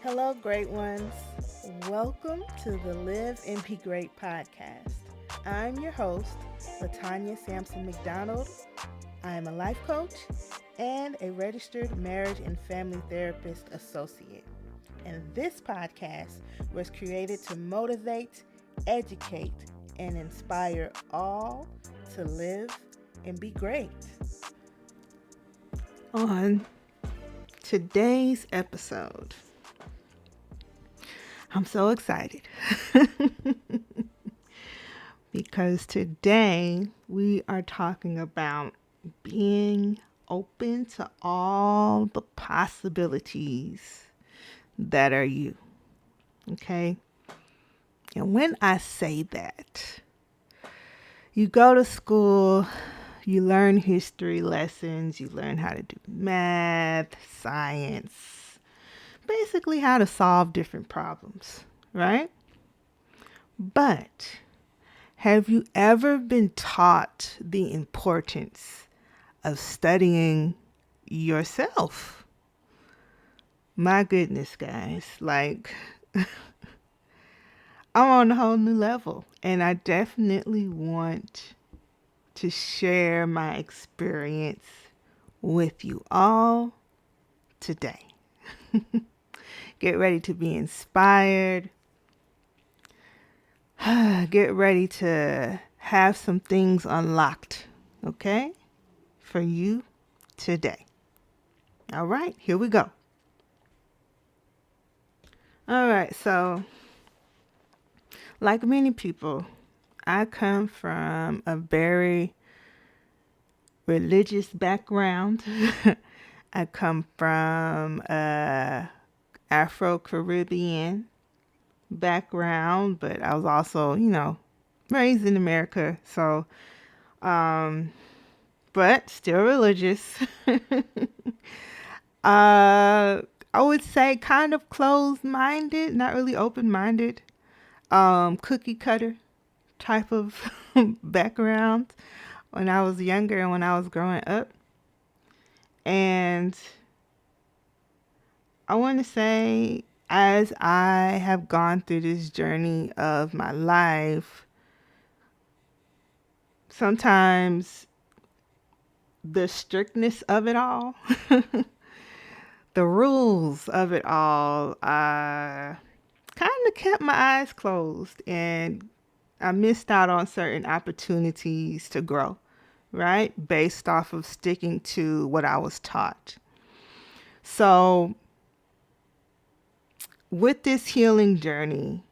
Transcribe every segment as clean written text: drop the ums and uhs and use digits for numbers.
Hello, great ones. Welcome to the Live and Be Great podcast. I'm your host, Latanya Sampson McDonald. I am a life coach and a registered marriage and family therapist associate. And this podcast was created to motivate, educate, and inspire all to live and be great. On today's episode, I'm so excited because today we are talking about being open to all the possibilities that are you. Okay? And when I say that, you go to school, you learn history lessons, you learn how to do math, science, basically how to solve different problems, right? But have you ever been taught the importance of studying yourself? My goodness, guys, like I'm on a whole new level, and I definitely want to share my experience with you all today. Get ready to be inspired. Get ready to have some things unlocked, okay, for you today. All right, here we go. All right, so like many people, I come from a very religious background. I come from a Afro-Caribbean background, but I was also, raised in America. So, but still religious. I would say kind of closed-minded, not really open-minded, cookie cutter type of background when I was younger and when I was growing up. And I want to say, as I have gone through this journey of my life, sometimes the strictness of it all, the rules of it all, kind of kept my eyes closed, and I missed out on certain opportunities to grow, right? Based off of sticking to what I was taught. So with this healing journey,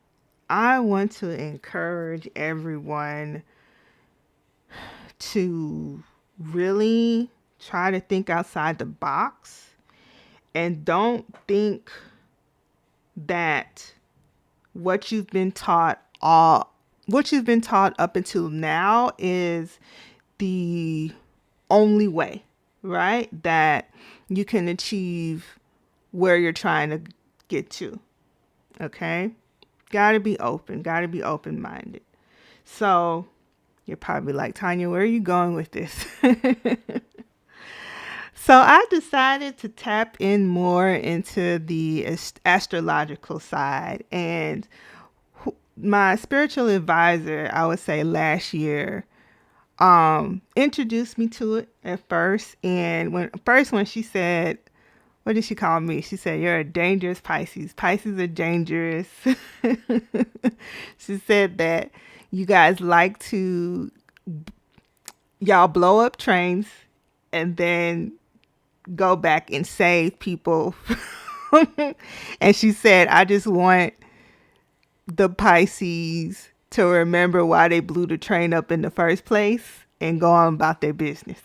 I want to encourage everyone to really try to think outside the box, and don't think that what you've been taught up until now is the only way, right? That you can achieve where you're trying to get to. Okay? Gotta be open-minded. So you're probably like, Tanya, where are you going with this? So I decided to tap in more into the astrological side, and my spiritual advisor, I would say last year, introduced me to it at first. And when she said, what did she call me? She said, "You're a dangerous Pisces. Pisces are dangerous." She said that you guys like to, y'all blow up trains and then go back and save people. And she said, "I just want the Pisces to remember why they blew the train up in the first place and go on about their business."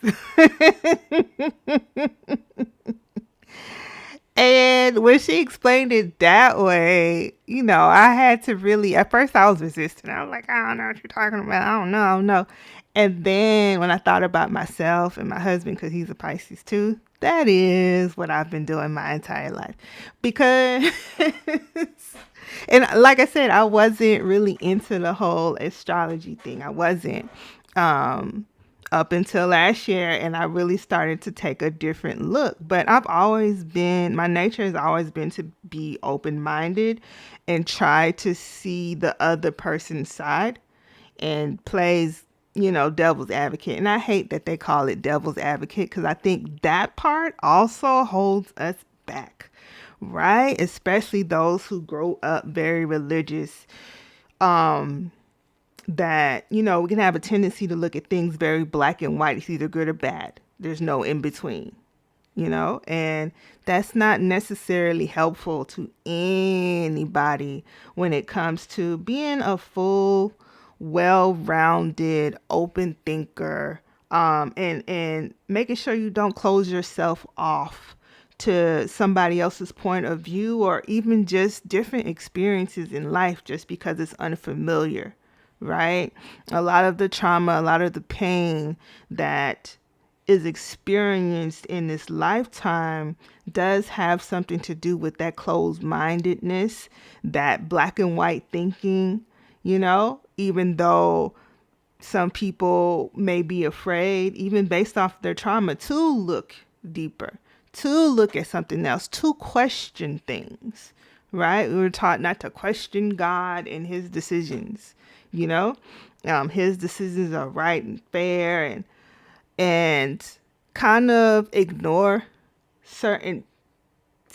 And when she explained it that way, I had to really, at first I was resistant. I was like, I don't know what you're talking about. I don't know. And then when I thought about myself and my husband, because he's a Pisces too, that is what I've been doing my entire life. Because, and like I said, I wasn't really into the whole astrology thing. I wasn't. um, up until last year, and I really started to take a different look. But my nature has always been to be open minded and try to see the other person's side and plays, devil's advocate. And I hate that they call it devil's advocate because I think that part also holds us back, right? Especially those who grow up very religious. That, we can have a tendency to look at things very black and white. It's either good or bad. There's no in between, and that's not necessarily helpful to anybody when it comes to being a full, well-rounded, open thinker, and making sure you don't close yourself off to somebody else's point of view or even just different experiences in life just because it's unfamiliar, right? A lot of the trauma, a lot of the pain that is experienced in this lifetime does have something to do with that closed-mindedness, that black and white thinking, even though some people may be afraid, even based off their trauma, to look deeper, to look at something else, to question things, right? We were taught not to question God and his decisions, his decisions are right and fair, and kind of ignore certain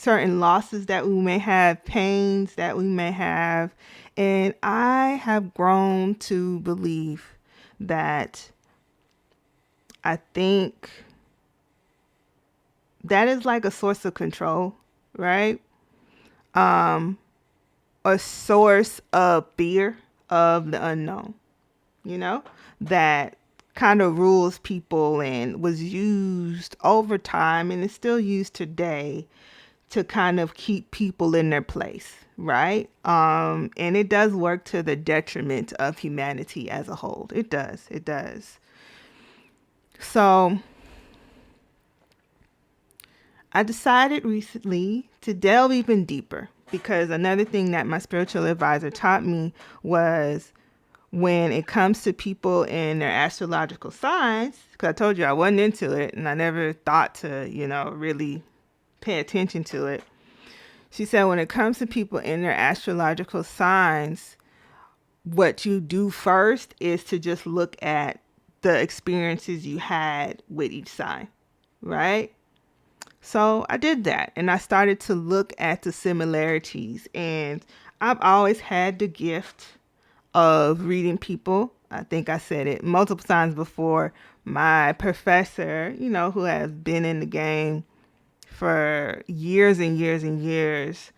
losses that we may have, pains that we may have. And I have grown to believe that I think that is like a source of control, right? A source of fear of the unknown, that kind of rules people and was used over time and is still used today to kind of keep people in their place, right? And it does work to the detriment of humanity as a whole. It does. So I decided recently to delve even deeper because another thing that my spiritual advisor taught me was when it comes to people in their astrological signs, because I told you I wasn't into it and I never thought to, really pay attention to it. She said when it comes to people in their astrological signs, what you do first is to just look at the experiences you had with each sign, right? So I did that and I started to look at the similarities, and I've always had the gift of reading people. I think I said it multiple times before. My professor, who has been in the game for years and years and years,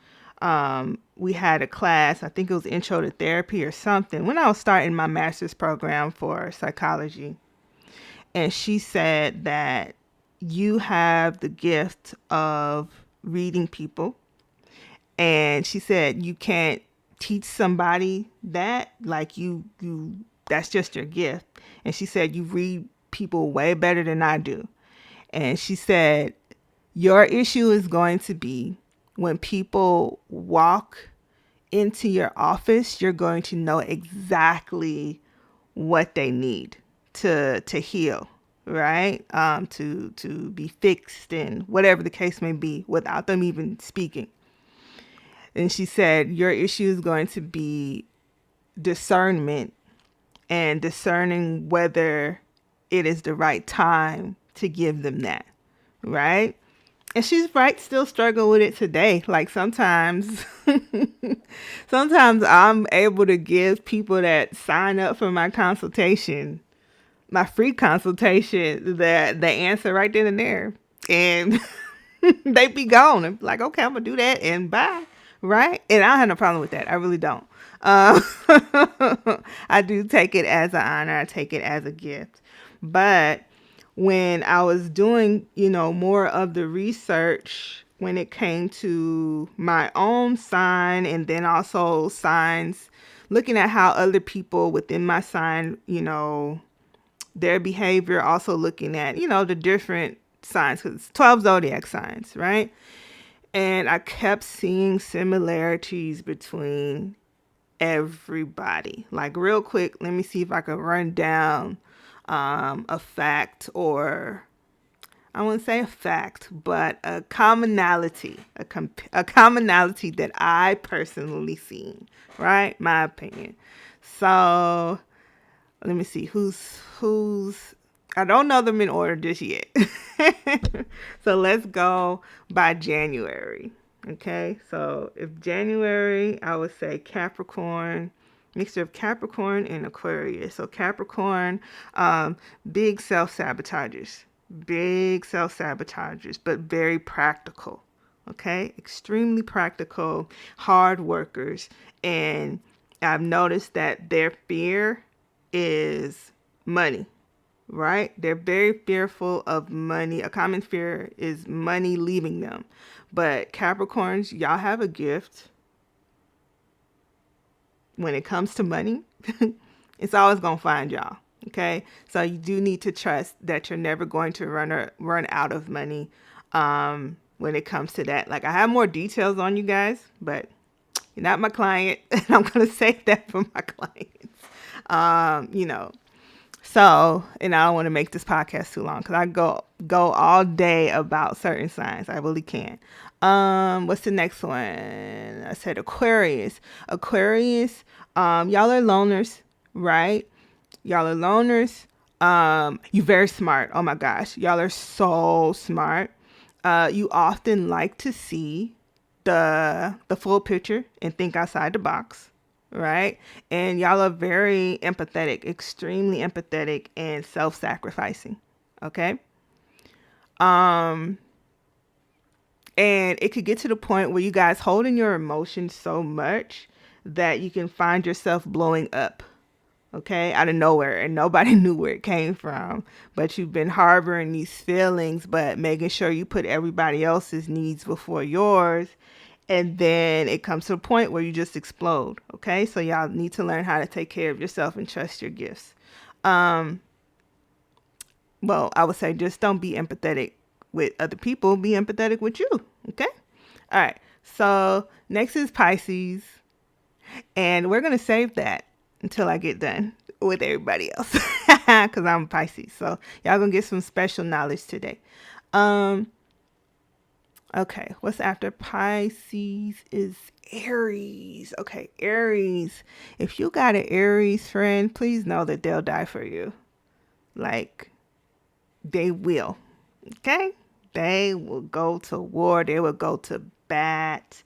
we had a class, I think it was Intro to Therapy or something, when I was starting my master's program for psychology. And she said that you have the gift of reading people. And she said you can't teach somebody that, like you that's just your gift. And she said you read people way better than I do. And she said your issue is going to be when people walk into your office, you're going to know exactly what they need to heal, right? To be fixed and whatever the case may be without them even speaking. And she said your issue is going to be discernment and discerning whether it is the right time to give them that, right? And she's right, still struggle with it today. Like sometimes I'm able to give people that sign up for my consultation, my free consultation, the answer right then and there. And they be gone and like, okay, I'm gonna do that and bye. Right? And I don't have no problem with that. I really don't. I do take it as an honor. I take it as a gift. But when I was doing, more of the research when it came to my own sign and then also signs, looking at how other people within my sign, their behavior, also looking at, the different signs, because it's 12 zodiac signs, right? And I kept seeing similarities between everybody. Like real quick, let me see if I can run down a fact, or I wouldn't say a fact, but a commonality, a commonality that I personally seen, right? My opinion. So let me see who's. I don't know them in order just yet. So let's go by January. Okay, so if January, I would say Capricorn, mixture of Capricorn and Aquarius. So Capricorn, big self-sabotagers, but very practical. Okay, extremely practical, hard workers. And I've noticed that their fear is money, right? They're very fearful of money. A common fear is money leaving them. But Capricorns, y'all have a gift when it comes to money. It's always going to find y'all. Okay. So you do need to trust that you're never going to run out of money when it comes to that. Like, I have more details on you guys, but you're not my client. And I'm going to save that for my clients. So, and I don't want to make this podcast too long because I go all day about certain signs. I really can. What's the next one? I said Aquarius. Aquarius, y'all are loners, right? Y'all are loners. You very smart. Oh my gosh. Y'all are so smart. You often like to see the full picture and think outside the box, right? And y'all are very empathetic, extremely empathetic and self-sacrificing. Okay. And it could get to the point where you guys holding your emotions so much that you can find yourself blowing up, okay, out of nowhere, and nobody knew where it came from. But you've been harboring these feelings, but making sure you put everybody else's needs before yours. And then it comes to a point where you just explode, okay? So y'all need to learn how to take care of yourself and trust your gifts. Well, I would say just don't be empathetic with other people. Be empathetic with you, okay? All right. So next is Pisces. And we're going to save that until I get done with everybody else because I'm Pisces. So y'all going to get some special knowledge today. Okay, what's after Pisces is Aries. Okay, Aries. If you got an Aries friend, please know that they'll die for you. Like, they will. Okay? They will go to war. They will go to bat.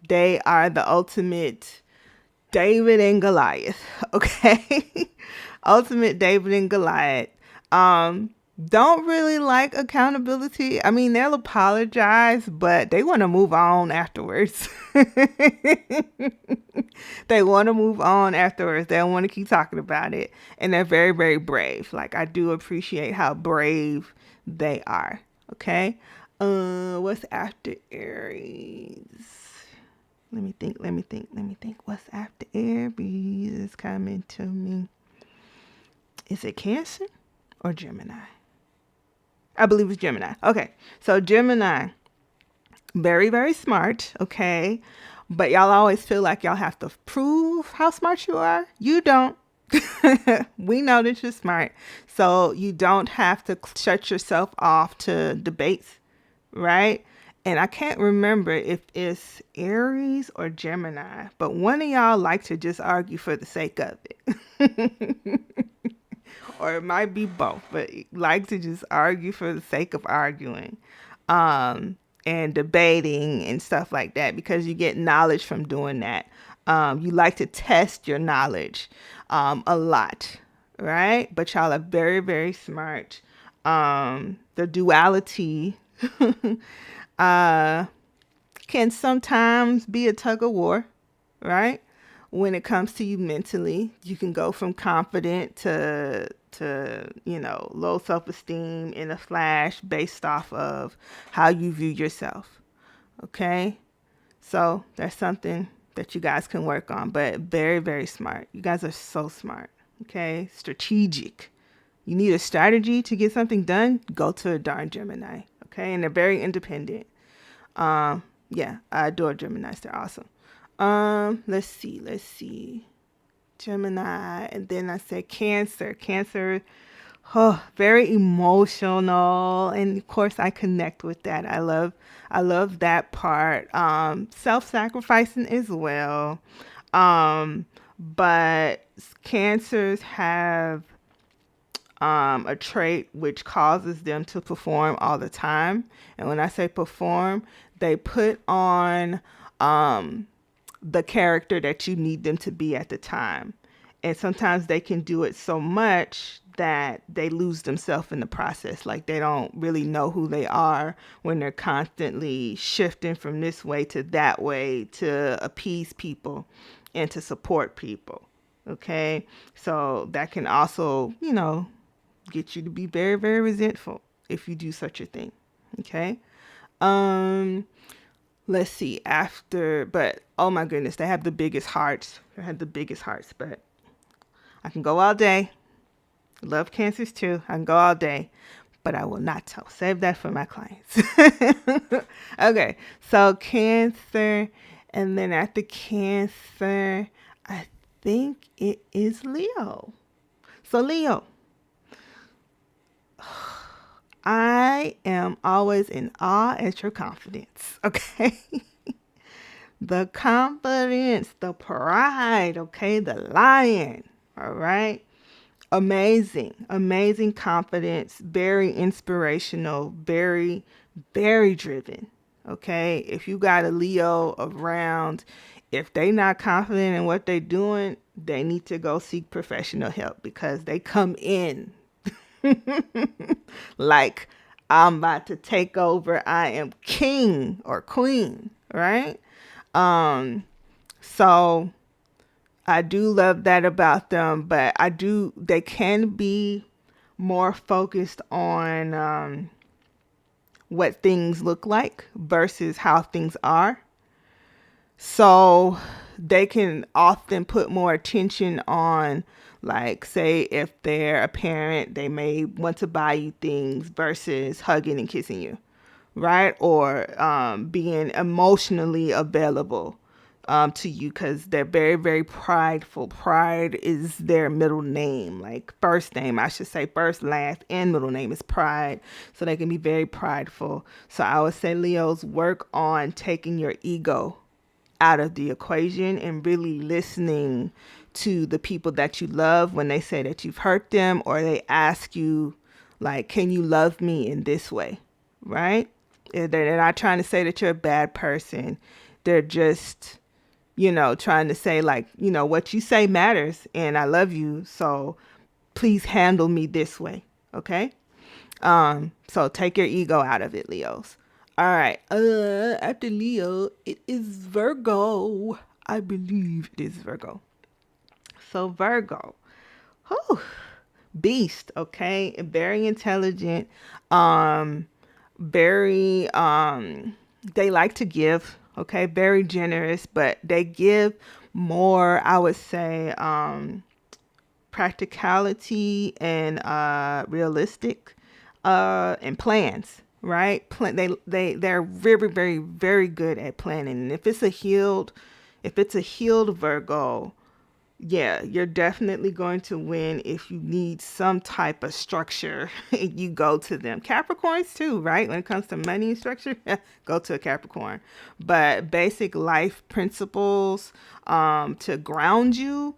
They are the ultimate David and Goliath. Okay? Ultimate David and Goliath. Don't really like accountability. I mean, they'll apologize, but they want to move on afterwards. They want to move on afterwards. They don't want to keep talking about it. And they're very, very brave. Like, I do appreciate how brave they are. Okay. What's after Aries? Let me think. What's after Aries is coming to me? Is it Cancer or Gemini? I believe it's Gemini. Okay. So Gemini, very, very smart. Okay. But y'all always feel like y'all have to prove how smart you are. You don't. We know that you're smart. So you don't have to shut yourself off to debates, right? And I can't remember if it's Aries or Gemini, but one of y'all like to just argue for the sake of it. Or it might be both, but like to just argue for the sake of arguing, and debating and stuff like that, because you get knowledge from doing that. You like to test your knowledge a lot, right? But y'all are very, very smart. The duality can sometimes be a tug of war, right? When it comes to you mentally, you can go from confident to low self-esteem in a flash based off of how you view yourself. Okay? So that's something that you guys can work on, but very, very smart. You guys are so smart. Okay? Strategic. You need a strategy to get something done, go to a darn Gemini. Okay? And they're very independent. Yeah, I adore Geminis. They're awesome. Let's see. Gemini, and then I said Cancer. Cancer, Oh, very emotional, and of course I connect with that. I love that part. Self-sacrificing as well. Um, but cancers have a trait which causes them to perform all the time. And when I say perform, they put on the character that you need them to be at the time. And sometimes they can do it so much that they lose themselves in the process. Like they don't really know who they are when they're constantly shifting from this way to that way to appease people and to support people. Okay. So that can also, get you to be very, very resentful if you do such a thing. Okay. Um, let's see but oh my goodness, they have the biggest hearts. They have the biggest hearts, but I can go all day. Love cancers too. I can go all day, but I will not tell. Save that for my clients. Okay, so cancer, and then after cancer, I think it is Leo. So Leo, I am always in awe at your confidence. Okay. The confidence, the pride, okay, the lion, all right? Amazing, amazing confidence, very inspirational, very, very driven, okay? If you got a Leo around, if they not confident in what they doing, they need to go seek professional help because they come in like I'm about to take over. I am king or queen, right? So I do love that about them, but they can be more focused on what things look like versus how things are. So they can often put more attention on, like, say, if they're a parent, they may want to buy you things versus hugging and kissing you, right? Or being emotionally available to you because they're very, very prideful. Pride is their middle name, like first name, I should say, first, last, and middle name is pride. So they can be very prideful. So I would say, Leos, work on taking your ego out of the equation and really listening to the people that you love when they say that you've hurt them or they ask you, like, can you love me in this way? Right? They're not trying to say that you're a bad person. They're just, trying to say, like, what you say matters and I love you. So please handle me this way. Okay. So take your ego out of it, Leos. All right. After Leo, it is Virgo. I believe it is Virgo. So Virgo, whew, beast. Okay, very intelligent. Very. They like to give. Okay, very generous, but they give more. I would say practicality and realistic and plans, right? They're very, very, very good at planning. And if it's a healed Virgo, yeah, you're definitely going to win if you need some type of structure. You go to them. Capricorns too, right? When it comes to money and structure, go to a Capricorn. But basic life principles to ground you,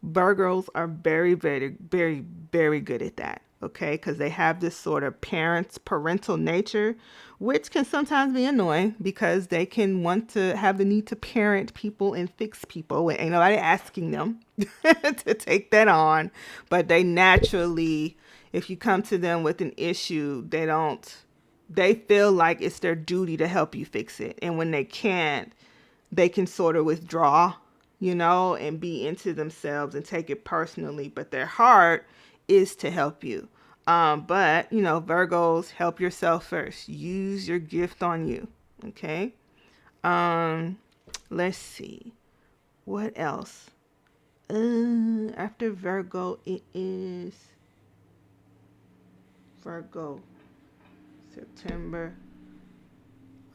Virgos are very, very, very, very good at that. Okay, because they have this sort of parental nature, which can sometimes be annoying because they can want to have the need to parent people and fix people when ain't nobody asking them to take that on. But they naturally, if you come to them with an issue, they feel like it's their duty to help you fix it. And when they can't, they can sort of withdraw, and be into themselves and take it personally. But their heart is to help you. But, Virgos, help yourself first. Use your gift on you. Okay. Let's see. What else? After Virgo, it is Virgo, September,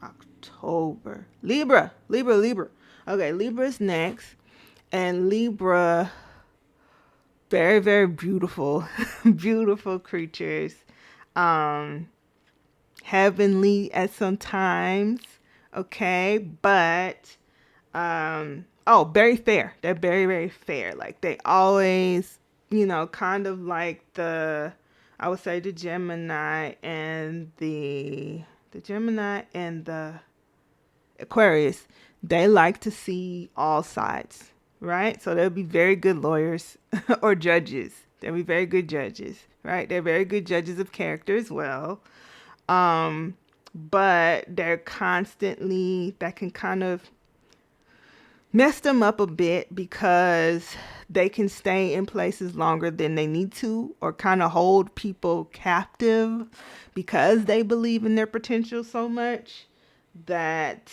October. Libra. Okay, Libra's next. And Libra, Very, very beautiful, beautiful creatures. Um, Heavenly at some times, okay, but oh, very fair. They're very, very fair. Like they always, kind of like I would say the Gemini and the Aquarius, they like to see all sides, right? So they'll be very good lawyers or judges. They'll be very good judges, right? They're very good judges of character as well. But they're constantly, that can kind of mess them up a bit because they can stay in places longer than they need to, or kind of hold people captive because they believe in their potential so much that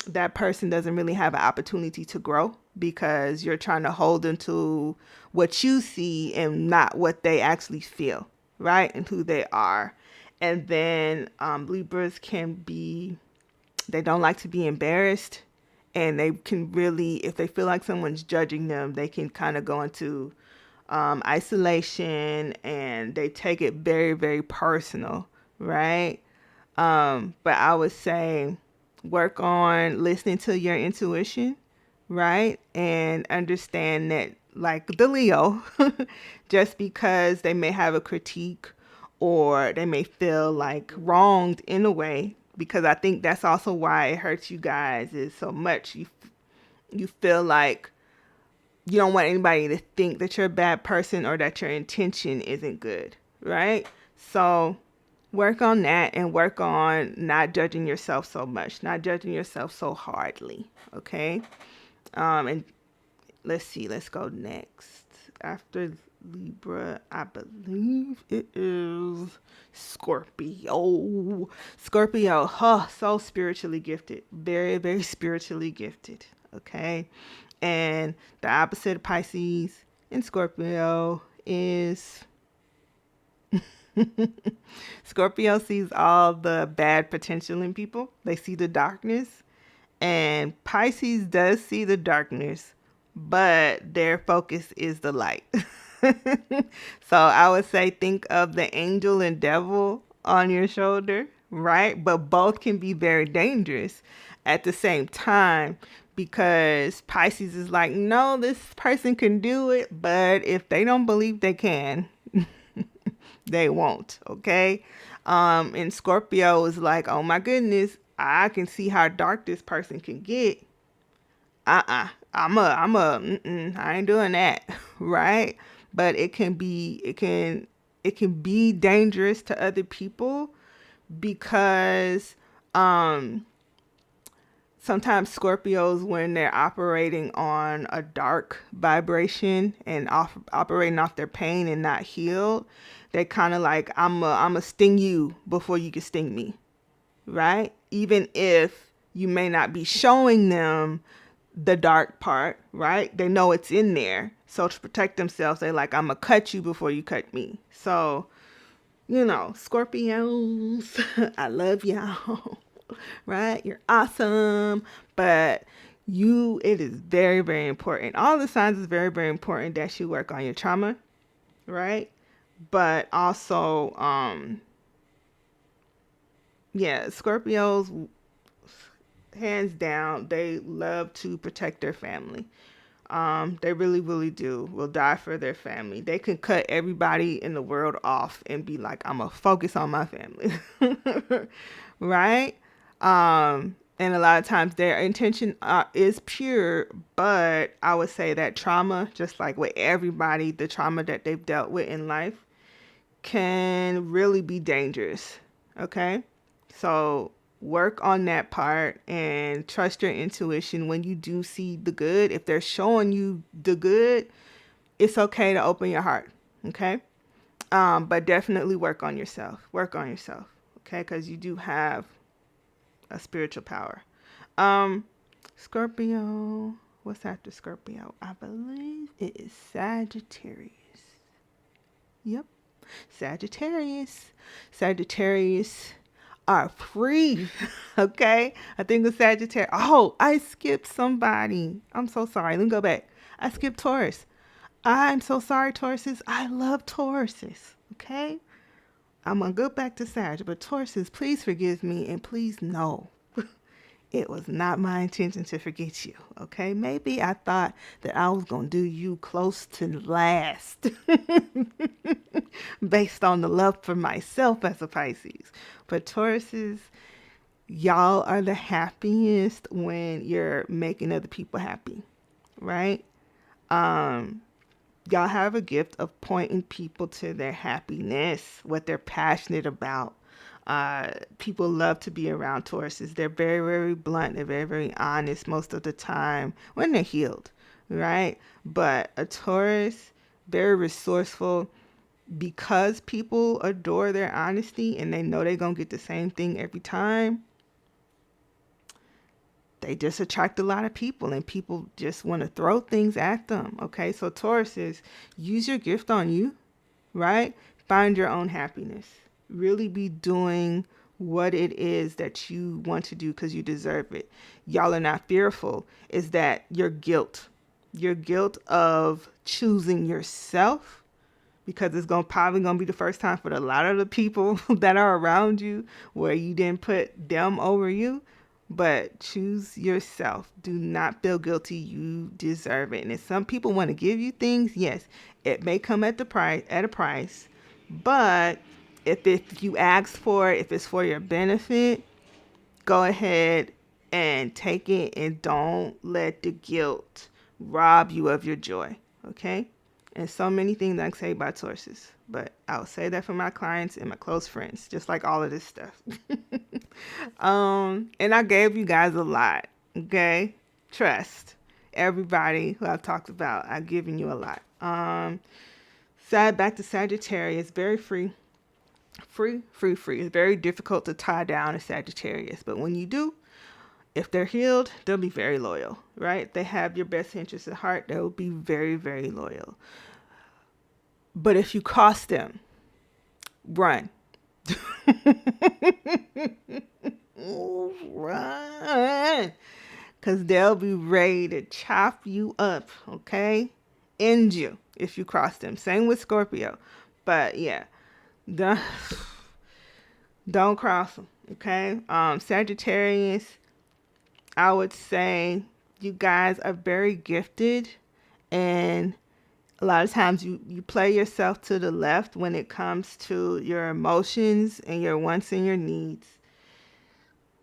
that person doesn't really have an opportunity to grow because you're trying to hold them to what you see and not what they actually feel, right? And who they are. And then Libras they don't like to be embarrassed. And they can really, if they feel like someone's judging them, they can kind of go into isolation, and they take it very, very personal, right? But I would say work on listening to your intuition, right? And understand that, like the Leo, just because they may have a critique or they may feel like wronged in a way, because I think that's also why it hurts you guys is so much. You feel like you don't want anybody to think that you're a bad person or that your intention isn't good, right? So work on that and work on not judging yourself so much, not judging yourself so hardly, okay? And let's see, let's go next. After Libra, I believe it is Scorpio. Scorpio, so spiritually gifted. Very, very spiritually gifted, okay? And the opposite of Pisces in Scorpio is Scorpio sees all the bad potential in people. They see the darkness. And Pisces does see the darkness, but their focus is the light. So I would say think of the angel and devil on your shoulder, right? But both can be very dangerous at the same time, because Pisces is like, no, this person can do it, but if they don't believe they can, they won't, okay? And Scorpio is like, oh my goodness, I can see how dark this person can get. I ain't doing that, right? But it can be dangerous to other people because sometimes Scorpios, when they're operating on a dark vibration and operating off their pain and not healed, they kind of like, I'm a sting you before you can sting me, right? Even if you may not be showing them the dark part, right? They know it's in there. So to protect themselves, they're like, I'm going to cut you before you cut me. So, Scorpios, I love y'all, right? You're awesome. But it is very, very important. All the signs is very, very important that you work on your trauma, right? But also, Scorpios, hands down, they love to protect their family. They really, really do. Will die for their family. They can cut everybody in the world off and be like, I'm gonna focus on my family. Right? And a lot of times their intention is pure, but I would say that trauma, just like with everybody, the trauma that they've dealt with in life can really be dangerous. Okay? So work on that part and trust your intuition when you do see the good. If they're showing you the good, it's okay to open your heart. Okay? But definitely work on yourself. Work on yourself. Okay? Because you do have a spiritual power. Scorpio. What's after Scorpio? I believe it is Sagittarius. Yep. Sagittarius are free. Okay? I think it's Sagittarius. Oh, I skipped somebody. I'm so sorry. Let me go back. I skipped Taurus. I'm so sorry, Tauruses. I love Tauruses. Okay? I'm going to go back to Sag, but Tauruses, please forgive me and please know it was not my intention to forget you. Okay? Maybe I thought that I was going to do you close to last based on the love for myself as a Pisces. But Tauruses, y'all are the happiest when you're making other people happy, right? Y'all have a gift of pointing people to their happiness, what they're passionate about. People love to be around Tauruses. They're very, very blunt. They're very, very honest most of the time when they're healed, right? But a Taurus, very resourceful, because people adore their honesty and they know they're going to get the same thing every time. They just attract a lot of people and people just want to throw things at them. Okay, so Tauruses, use your gift on you, right? Find your own happiness. Really be doing what it is that you want to do because you deserve it. Y'all are not fearful. Is that your guilt of choosing yourself, because it's probably gonna be the first time for a lot of the people that are around you where you didn't put them over you. But choose yourself. Do not feel guilty. You deserve it. And if some people want to give you things, yes, it may come at a price. But if you ask for it, if it's for your benefit, go ahead and take it and don't let the guilt rob you of your joy. Okay? And so many things I can say about Tauruses, but I'll say that for my clients and my close friends, just like all of this stuff. And I gave you guys a lot, okay? Trust. Everybody who I've talked about, I've given you a lot. Back to Sagittarius, very free. Free. It's very difficult to tie down a Sagittarius, but when you do, if they're healed, they'll be very loyal, right? They have your best interests at heart. They'll be very, very loyal. But if you cross them, run. Run. Because they'll be ready to chop you up, okay? End you if you cross them. Same with Scorpio. But yeah, don't cross them, okay? Sagittarius, I would say you guys are very gifted, and a lot of times you play yourself to the left when it comes to your emotions and your wants and your needs.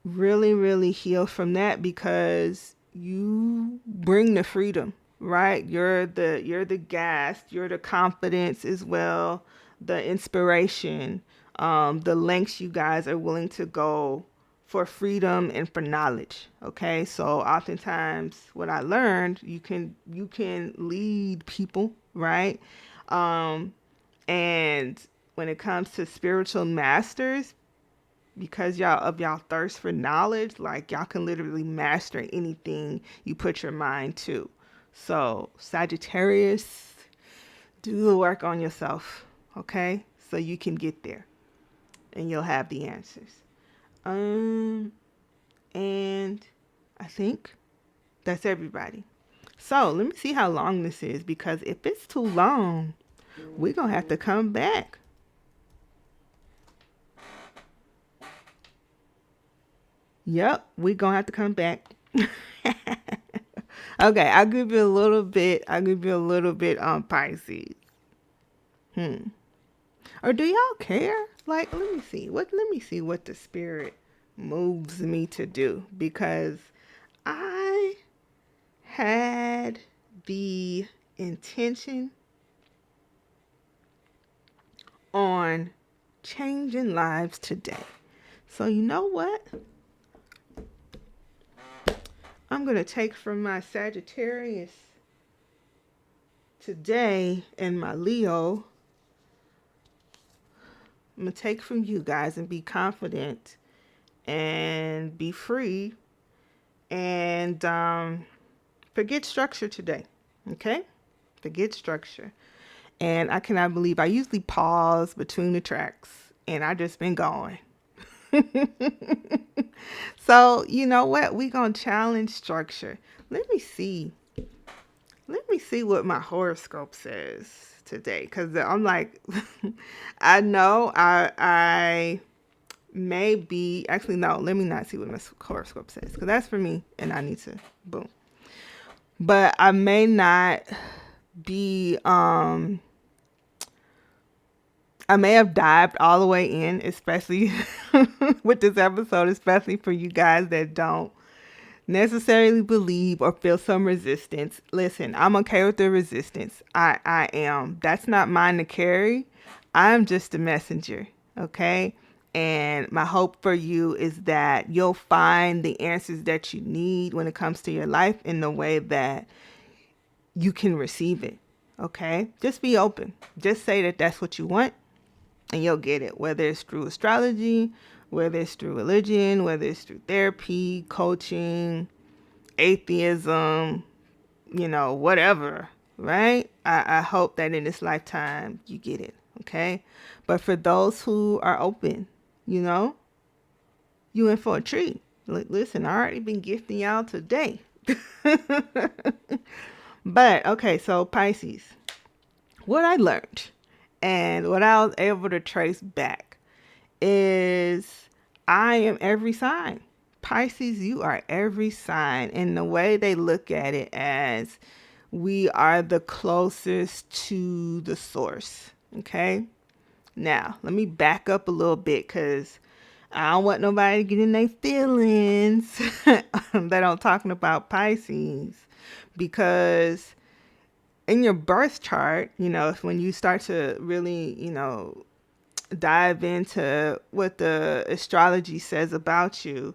Really, really heal from that because you bring the freedom, right? You're the gas, you're the confidence as well, the inspiration, the lengths you guys are willing to go for freedom and for knowledge. Okay, so oftentimes what I learned, you can lead people, right? And when it comes to spiritual masters, because y'all thirst for knowledge, like y'all can literally master anything you put your mind to. So Sagittarius, do the work on yourself, okay? So you can get there and you'll have the answers. And I think that's everybody. So let me see how long this is, because if it's too long, we're going to have to come back. Yep, we're going to have to come back. Okay, I'll give you a little bit on Pisces. Or do y'all care? Like, let me see what the spirit moves me to do, because I had the intention on changing lives today. So you know what? I'm going to take from my Sagittarius today and my Leo. I'm going to take from you guys and be confident and be free and forget structure today. Okay? Forget structure. And I cannot believe I usually pause between the tracks and I just been going. So, you know what? We're going to challenge structure. Let me me see what my horoscope says today, because I'm like, I know I may be, actually, no, let me not see what my horoscope says, because that's for me, and I need to, boom. But I may not be, I may have dived all the way in, especially with this episode, especially for you guys that don't necessarily believe or feel some resistance. Listen, I'm okay with the resistance. I am. That's not mine to carry. I'm just a messenger, okay? And my hope for you is that you'll find the answers that you need when it comes to your life in the way that you can receive it, okay? Just be open. Just say that that's what you want and you'll get it, whether it's through astrology, whether it's through religion, whether it's through therapy, coaching, atheism, whatever, right? I hope that in this lifetime you get it, okay? But for those who are open, you in for a treat. Listen, I already been gifting y'all today. But, okay, so Pisces, what I learned and what I was able to trace back is I am every sign. Pisces, you are every sign. And the way they look at it as we are the closest to the source. Okay? Now, let me back up a little bit because I don't want nobody to get in their feelings that I'm talking about Pisces. Because in your birth chart, when you start to really, dive into what the astrology says about you,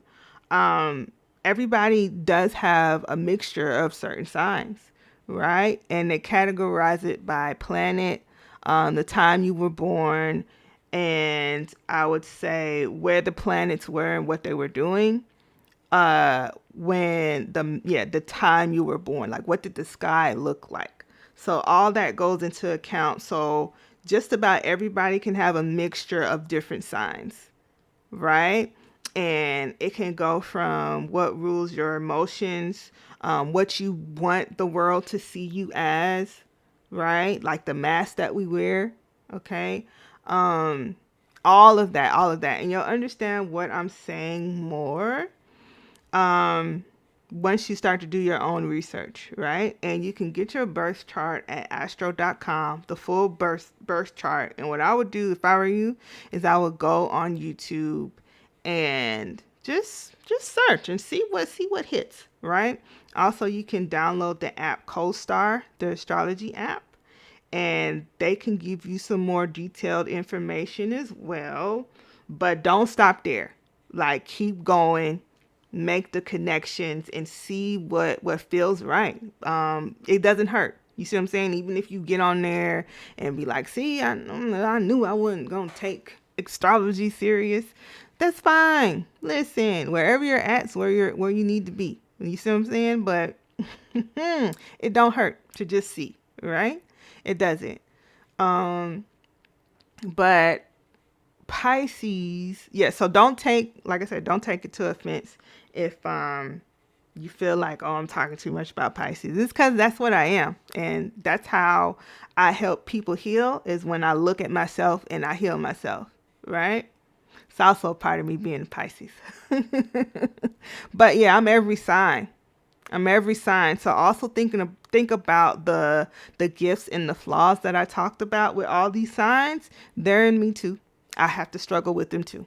everybody does have a mixture of certain signs, right? And they categorize it by planet, the time you were born, and I would say where the planets were and what they were doing. When the time you were born, like what did the sky look like? So all that goes into account. So just about everybody can have a mixture of different signs, right? And it can go from what rules your emotions, what you want the world to see you as, right? Like the mask that we wear, okay? All of that. And you'll understand what I'm saying more once you start to do your own research, right? And you can get your birth chart at astro.com, the full birth chart. And what I would do if I were you is I would go on YouTube and just search and see what hits, right? Also, you can download the app CoStar, the astrology app, and they can give you some more detailed information as well. But don't stop there. Like, keep going. Make the connections and see what feels right. It doesn't hurt. You see what I'm saying? Even if you get on there and be like, see, I knew I wasn't going to take astrology serious. That's fine. Listen, wherever you're at is where you need to be. You see what I'm saying? But it don't hurt to just see, right? It doesn't. But Pisces, yeah, so don't take it to offense if you feel like, oh, I'm talking too much about Pisces. It's because that's what I am. And that's how I help people heal, is when I look at myself and I heal myself, right? It's also part of me being Pisces. But yeah, I'm every sign. So also think about the gifts and the flaws that I talked about with all these signs. They're in me too. I have to struggle with them too.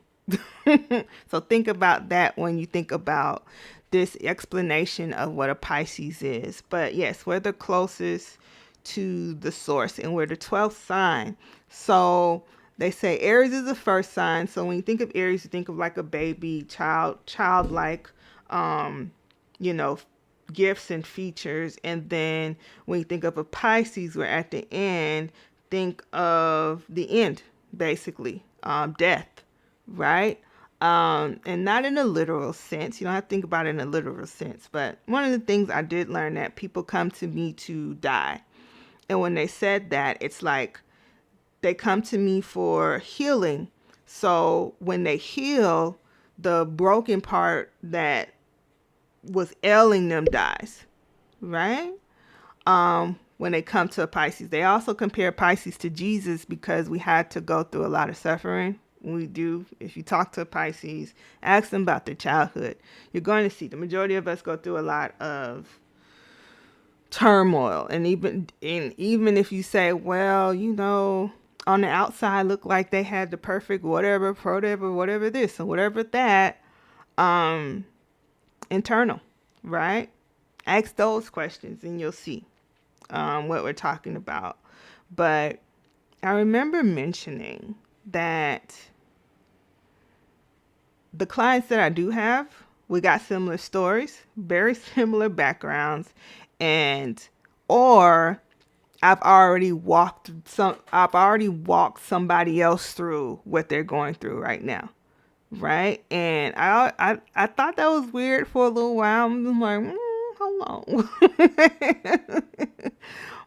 So think about that when you think about this explanation of what a Pisces is. But yes, we're the closest to the source, and we're the 12th sign. So they say Aries is the first sign. So when you think of Aries, you think of like a baby, childlike, gifts and features. And then when you think of a Pisces, we're at the end, think of the end, basically, death, right? And not in a literal sense. You don't have to think about it in a literal sense. But one of the things I did learn, that people come to me to die. And when they said that, it's like they come to me for healing. So when they heal, the broken part that was ailing them dies, right? when they come to a Pisces. They also compare Pisces to Jesus because we had to go through a lot of suffering. We do. If you talk to a Pisces, ask them about their childhood, you're going to see the majority of us go through a lot of turmoil. And even if you say, well, on the outside look like they had the perfect whatever this and whatever that, internal, right? Ask those questions and you'll see what we're talking about. But I remember mentioning that the clients that I do have, we got similar stories, very similar backgrounds, and or I've already walked somebody else through what they're going through right now. Right? And I thought that was weird for a little while. I'm like, hold on.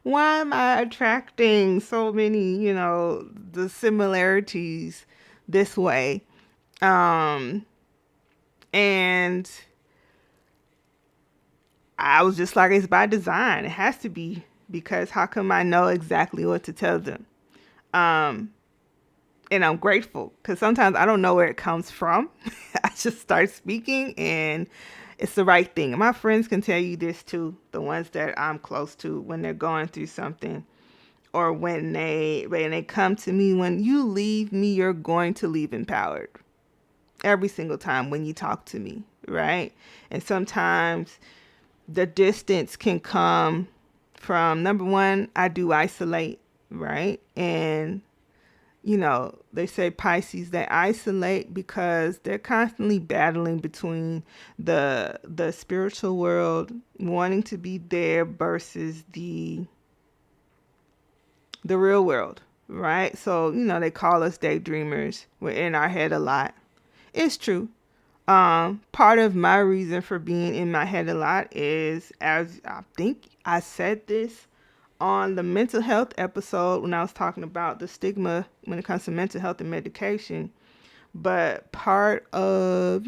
Why am I attracting so many, the similarities this way? And I was just like, it's by design. It has to be, because how come I know exactly what to tell them? And I'm grateful because sometimes I don't know where it comes from. I just start speaking and it's the right thing. And my friends can tell you this too, the ones that I'm close to, when they're going through something, or when they come to me. When you leave me, you're going to leave empowered. Every single time when you talk to me, right? And sometimes the distance can come from, number one, I do isolate, right? And they say Pisces, they isolate because they're constantly battling between the spiritual world, wanting to be there, versus the real world, right? So, they call us daydreamers. We're in our head a lot. It's true. Part of my reason for being in my head a lot is, as I think I said this on the mental health episode when I was talking about the stigma when it comes to mental health and medication. But part of,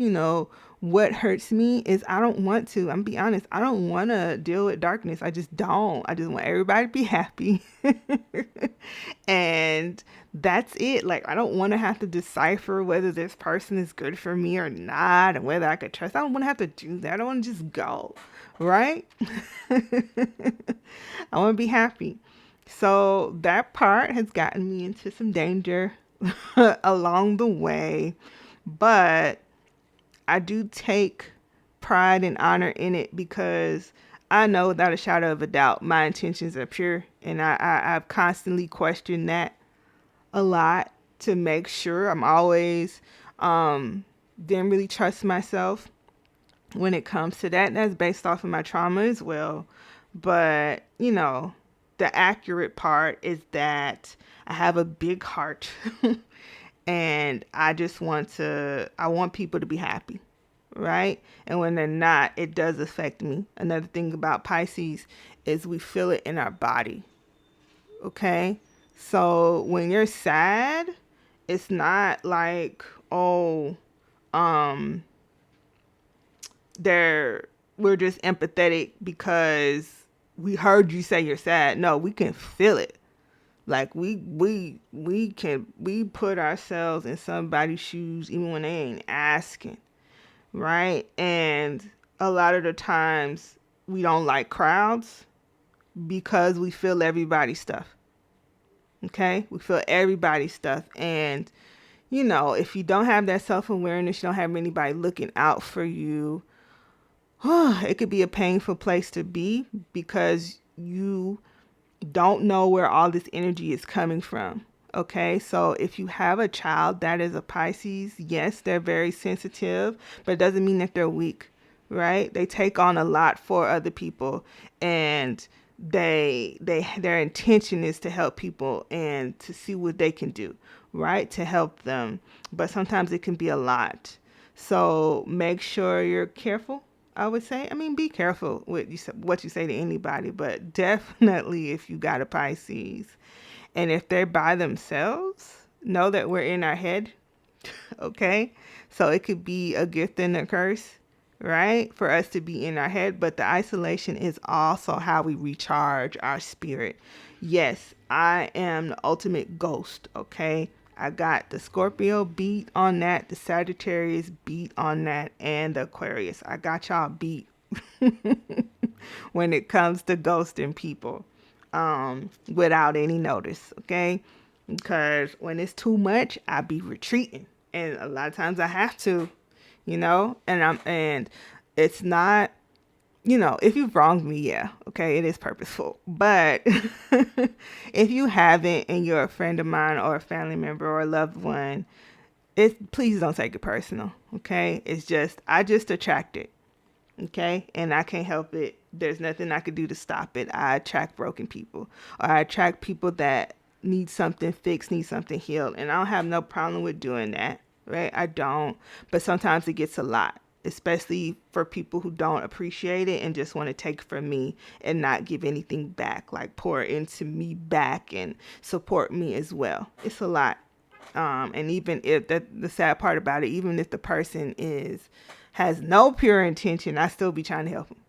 what hurts me is I don't want to. I'm be honest. I don't want to deal with darkness. I just don't. I just want everybody to be happy. And that's it. Like, I don't want to have to decipher whether this person is good for me or not, and whether I could trust. I don't want to have to do that. I want to just go. Right? I want to be happy. So that part has gotten me into some danger along the way. But I do take pride and honor in it, because I know without a shadow of a doubt my intentions are pure. And I've constantly questioned that a lot to make sure. I'm always didn't really trust myself when it comes to that. That's based off of my trauma as well. But, the accurate part is that I have a big heart and I want people to be happy, right? And when they're not, it does affect me. Another thing about Pisces is we feel it in our body, okay? So when you're sad, it's not like, we're just empathetic because we heard you say you're sad. No, we can feel it. Like we put ourselves in somebody's shoes even when they ain't asking, right? And a lot of the times we don't like crowds because we feel everybody's stuff. Okay? We feel everybody's stuff. And if you don't have that self-awareness, you don't have anybody looking out for you, it could be a painful place to be, because you don't know where all this energy is coming from. Okay, so if you have a child that is a Pisces, yes, they're very sensitive, but it doesn't mean that they're weak, right? They take on a lot for other people, and their intention is to help people and to see what they can do, right, to help them. But sometimes it can be a lot. So make sure you're careful, I would say. I mean, be careful with what you say to anybody, but definitely if you got a Pisces and if they're by themselves, know that we're in our head, okay? So it could be a gift and a curse, right? For us to be in our head, but the isolation is also how we recharge our spirit. Yes, I am the ultimate ghost, okay? I got the Scorpio beat on that, the Sagittarius beat on that, and the Aquarius. I got y'all beat when it comes to ghosting people without any notice, okay? Because when it's too much, I be retreating. And a lot of times I have to, and it's not, if you've wronged me, yeah, okay, it is purposeful. But if you haven't and you're a friend of mine or a family member or a loved one, please don't take it personal, okay? It's just, I just attract it, okay? And I can't help it. There's nothing I could do to stop it. I attract broken people, or I attract people that need something fixed, need something healed. And I don't have no problem with doing that, right? I don't. But sometimes it gets a lot, especially for people who don't appreciate it and just want to take from me and not give anything back, like pour into me back and support me as well. It's a lot. And even if the sad part about it, even if the person has no pure intention, I still be trying to help them.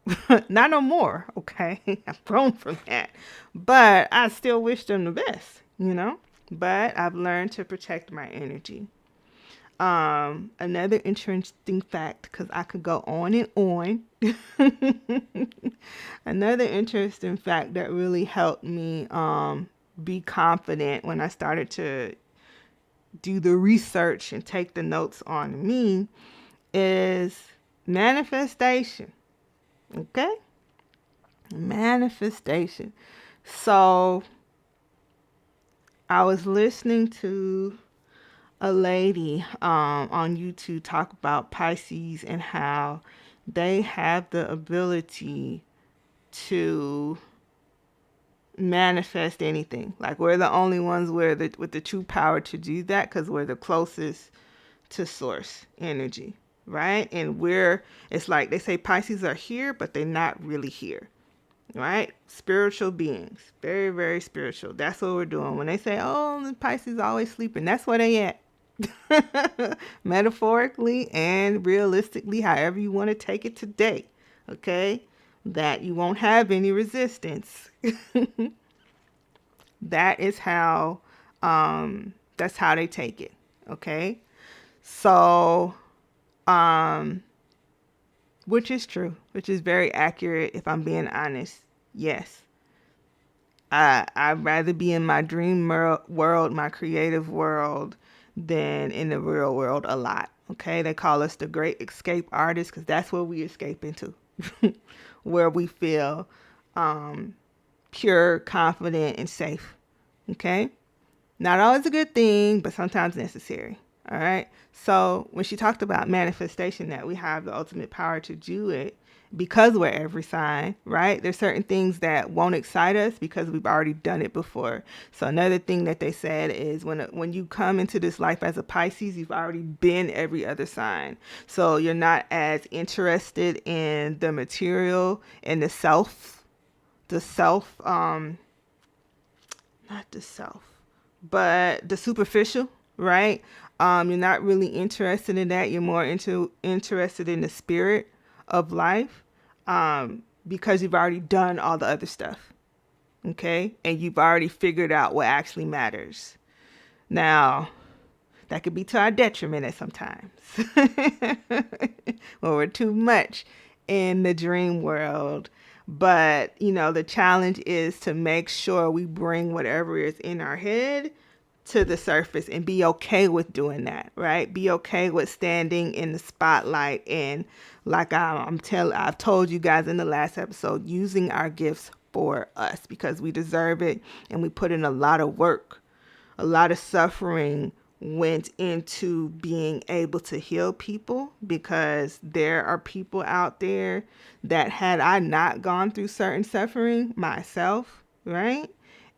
Not no more, okay? I've grown from that. But I still wish them the best, But I've learned to protect my energy. Another interesting fact, because I could go on and on. Another interesting fact that really helped me be confident when I started to do the research and take the notes on me is manifestation. Okay? Manifestation. So I was listening to a lady on YouTube talk about Pisces and how they have the ability to manifest anything. Like, we're the only ones with the true power to do that, because we're the closest to source energy, right? And it's like they say Pisces are here, but they're not really here, right? Spiritual beings, very, very spiritual. That's what we're doing. When they say, oh, the Pisces always sleeping, that's where they at. Metaphorically and realistically, however you want to take it today, okay? That you won't have any resistance. That is how, that's how they take it, okay? So, which is true, which is very accurate if I'm being honest. Yes. I'd rather be in my dream world, my creative world, than in the real world a lot. Okay, they call us the great escape artists because that's where we escape into, where we feel pure, confident, and safe. Okay, not always a good thing, but sometimes necessary. All right. So when she talked about manifestation, that we have the ultimate power to do it because we're every sign, right? There's certain things that won't excite us because we've already done it before. So another thing that they said is when you come into this life as a Pisces, you've already been every other sign. So you're not as interested in the material and the self, not the self, but the superficial, right? You're not really interested in that. You're more interested in the spirit of life, because you've already done all the other stuff. Okay. And you've already figured out what actually matters. Now, that could be to our detriment at sometimes. When we're too much in the dream world. But, the challenge is to make sure we bring whatever is in our head to the surface and be okay with doing that, right? Be okay with standing in the spotlight and, like I've told you guys in the last episode, using our gifts for us because we deserve it and we put in a lot of work. A lot of suffering went into being able to heal people, because there are people out there that, had I not gone through certain suffering myself, right,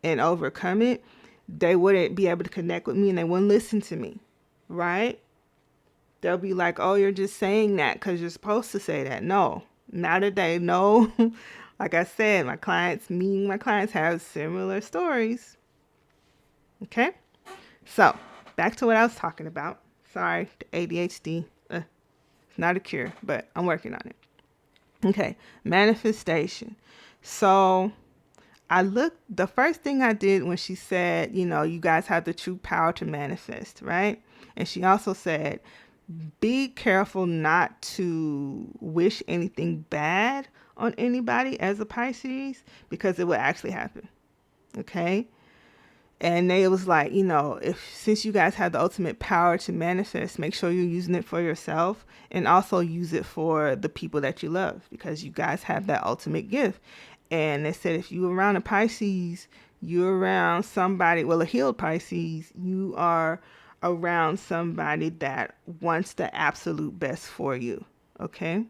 and overcome it, they wouldn't be able to connect with me and they wouldn't listen to me, right? They'll be like, oh, you're just saying that because you're supposed to say that. No, now that they know, like I said, my clients have similar stories. Okay? So, back to what I was talking about. Sorry, the ADHD. It's not a cure, but I'm working on it. Okay, manifestation. So the first thing I did when she said, you guys have the true power to manifest, right? And she also said, be careful not to wish anything bad on anybody as a Pisces, because it will actually happen. Okay. And they was like, since you guys have the ultimate power to manifest, make sure you're using it for yourself and also use it for the people that you love, because you guys have that ultimate gift. And they said, if you're around a Pisces, you're around somebody, a healed Pisces, you are around somebody that wants the absolute best for you. Okay.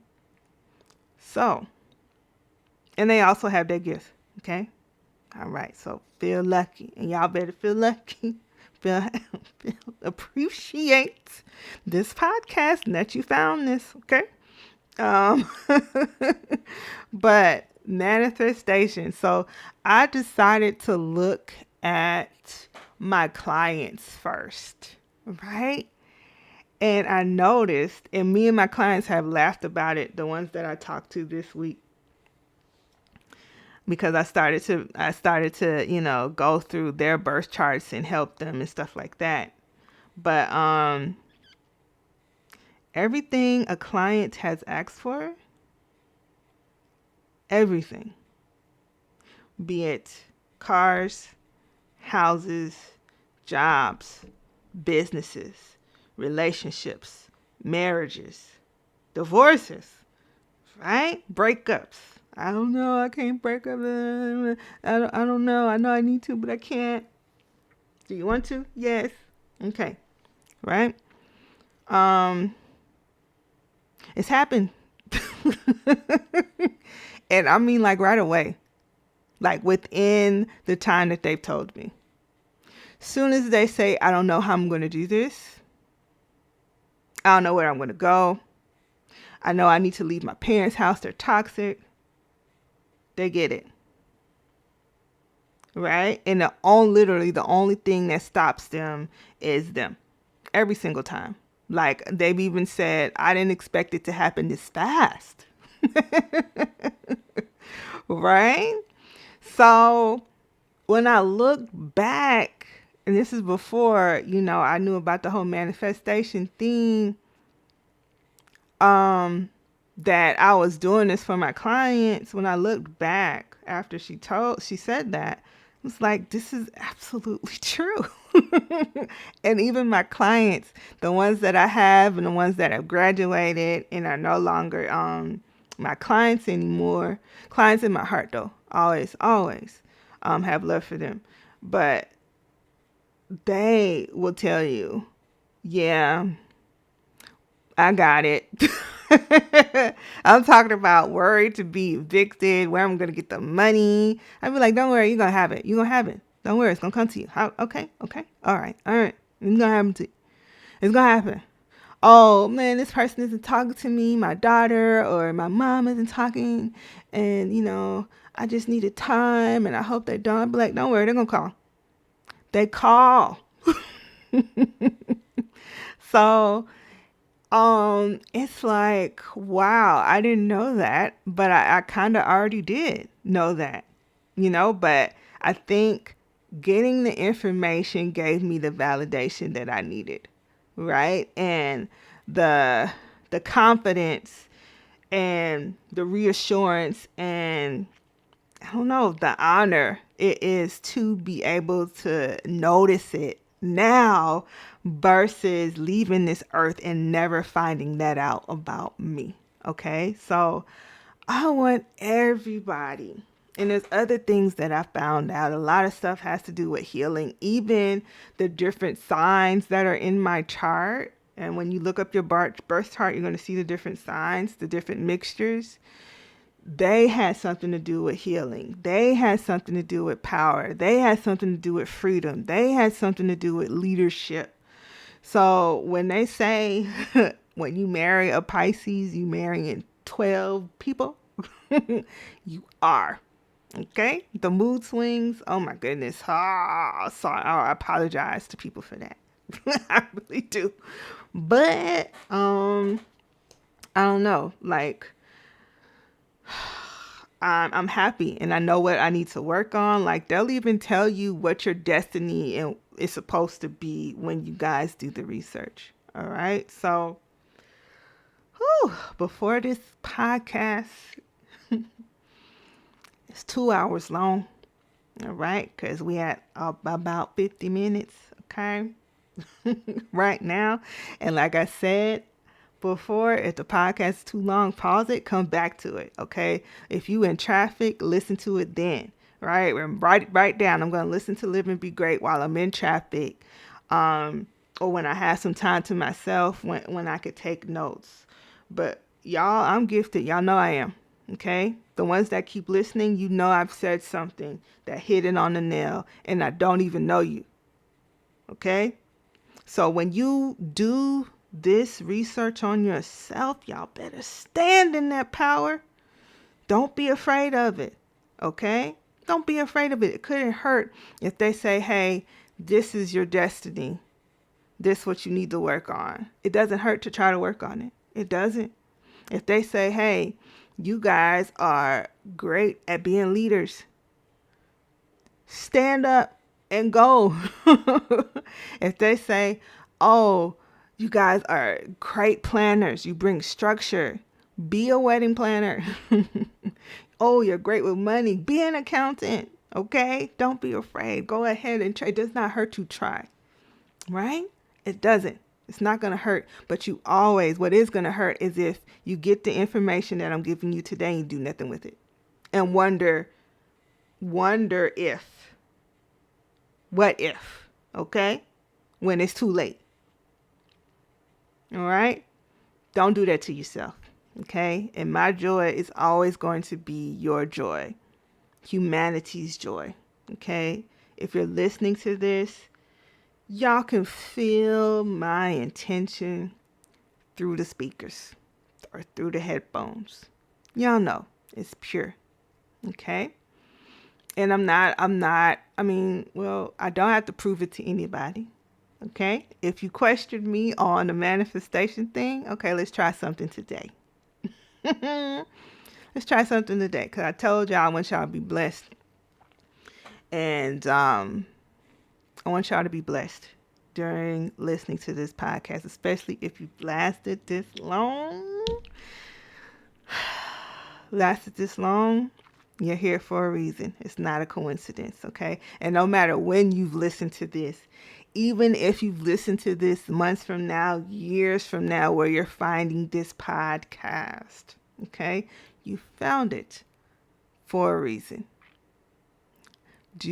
So, and they also have their gift. Okay. All right, so feel lucky, and y'all better feel lucky, feel appreciate this podcast and that you found this, okay? But manifestation. So I decided to look at my clients first, right? And I noticed, and me and my clients have laughed about it, the ones that I talked to this week, because I started to go through their birth charts and help them and stuff like that. But everything a client has asked for, everything, be it cars, houses, jobs, businesses, relationships, marriages, divorces, right? Breakups. I don't know. I can't break up. I don't know. I know I need to, but I can't. Do you want to? Yes. Okay. Right. It's happened. And I mean, like right away, like within the time that they've told me. Soon as they say, I don't know how I'm going to do this. I don't know where I'm going to go. I know I need to leave my parents' house. They're toxic. They get it. Right? And literally the only thing that stops them is them. Every single time. Like they've even said, I didn't expect it to happen this fast. Right? So when I look back, and this is before, I knew about the whole manifestation thing, that I was doing this for my clients. When I looked back after she said that, I was like, this is absolutely true. And even my clients, the ones that I have and the ones that have graduated and are no longer my clients anymore, clients in my heart though, always have love for them. But they will tell you, yeah, I got it. I'm talking about worried to be evicted, where I'm going to get the money. I'd be like, don't worry, you're going to have it. You're going to have it. Don't worry, it's going to come to you. Okay. All right. It's going to happen to you. It's going to happen. Oh, man, this person isn't talking to me, my daughter or my mom isn't talking, and, I just needed time, and I hope they don't. I'd be like, don't worry, they're going to call. They call. So it's like, wow, I didn't know that, but I kind of already did know that, but I think getting the information gave me the validation that I needed, right? And the confidence and the reassurance and I don't know, the honor it is to be able to notice it now versus leaving this earth and never finding that out about me. Okay. So I want everybody, and there's other things that I found out. A lot of stuff has to do with healing, even the different signs that are in my chart. And when you look up your birth chart, you're going to see the different signs, the different mixtures. They had something to do with healing. They had something to do with power. They had something to do with freedom. They had something to do with leadership. So when they say when you marry a Pisces, you marrying 12 people, you are. Okay? The mood swings, oh my goodness. Sorry. I apologize to people for that. I really do. But I don't know, like, I'm happy and I know what I need to work on. Like, they'll even tell you what your destiny is supposed to be when you guys do the research. All right. So, before this podcast, it's 2 hours long. All right. Because we had about 50 minutes. Okay. Right now. And like I said, before, if the podcast is too long, pause it, come back to it. Okay. If you in traffic, listen to it then. Right. Write down. I'm going to listen to Live and Be Great while I'm in traffic. Or when I have some time to myself, when I could take notes. But y'all, I'm gifted. Y'all know I am. Okay. The ones that keep listening, you know I've said something that hit it on the nail and I don't even know you. Okay. So when you do this research on yourself, y'all better stand in that power. Don't be afraid of it. Okay? Don't be afraid of it. It couldn't hurt if they say, hey, this is your destiny. This is what you need to work on. It doesn't hurt to try to work on it. It doesn't. If they say, hey, you guys are great at being leaders, stand up and go. If they say, oh, you guys are great planners, you bring structure, be a wedding planner. Oh, you're great with money, be an accountant. Okay, don't be afraid. Go ahead and try. It does not hurt to try, right? It doesn't. It's not going to hurt. But what is going to hurt is if you get the information that I'm giving you today and you do nothing with it and wonder if. What if? Okay? When it's too late. All right? Don't do that to yourself. Okay? And my joy is always going to be your joy. Humanity's joy. Okay? If you're listening to this, y'all can feel my intention through the speakers or through the headphones. Y'all know it's pure. Okay? And I don't have to prove it to anybody. Okay? If you questioned me on the manifestation thing, okay, let's try something today. Let's try something today, because I told y'all I want y'all to be blessed. And I want y'all to be blessed during listening to this podcast, especially if you've lasted this long. You're here for a reason. It's not a coincidence, okay? And no matter when you've listened to this, even if you've listened to this months from now, years from now, where you're finding this podcast, okay? You found it for a reason.